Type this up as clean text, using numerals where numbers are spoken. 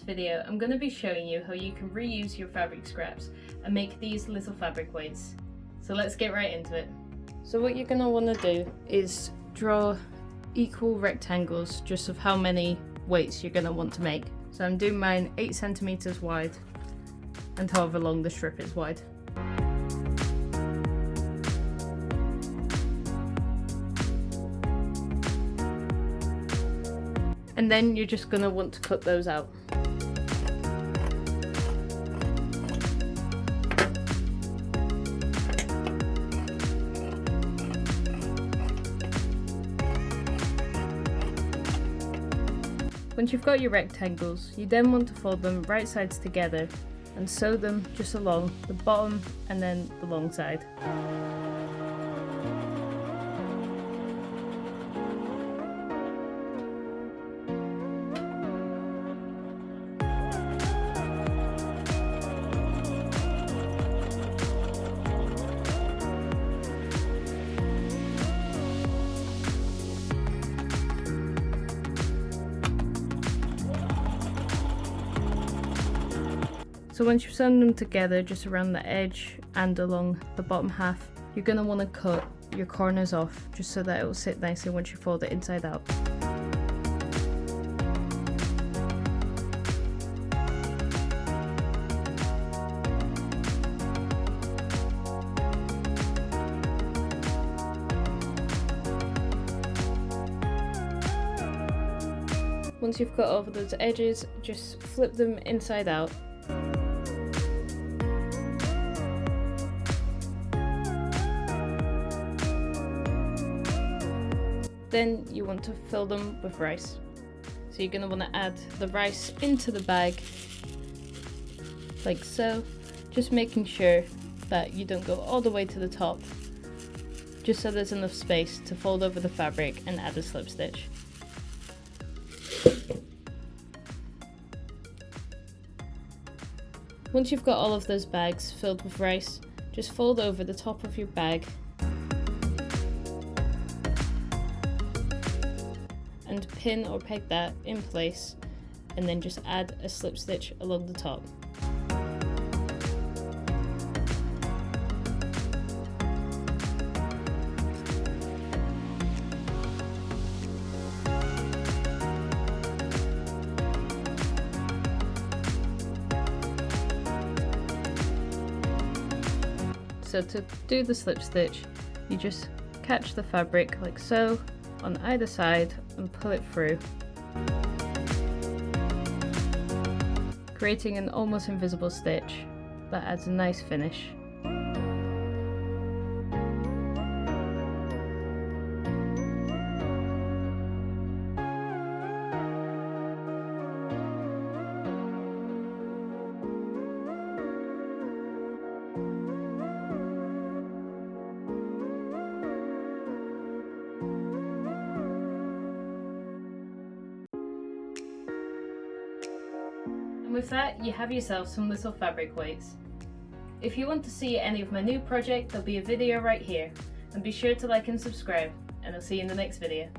video, I'm going to be showing you how you can reuse your fabric scraps and make these little fabric weights. So let's get right into it. So what you're going to want to do is draw equal rectangles just of how many weights you're going to want to make. So I'm doing mine 8 centimeters wide and however long the strip is wide. And then you're just going to want to cut those out. Once you've got your rectangles, you then want to fold them right sides together and sew them just along the bottom and then the long side. So once you've sewn them together just around the edge and along the bottom half, you're going to want to cut your corners off just so that it will sit nicely once you fold it inside out. Once you've cut over those edges, just flip them inside out. Then you want to fill them with rice. So you're going to want to add the rice into the bag, like so, just making sure that you don't go all the way to the top, just so there's enough space to fold over the fabric and add a slip stitch. Once you've got all of those bags filled with rice, just fold over the top of your bag and pin or peg that in place, and then just add a slip stitch along the top. So to do the slip stitch, you just catch the fabric like so on either side and pull it through, creating an almost invisible stitch that adds a nice finish. And with that, you have yourself some little fabric weights. If you want to see any of my new project, there'll be a video right here. And be sure to like and subscribe, and I'll see you in the next video.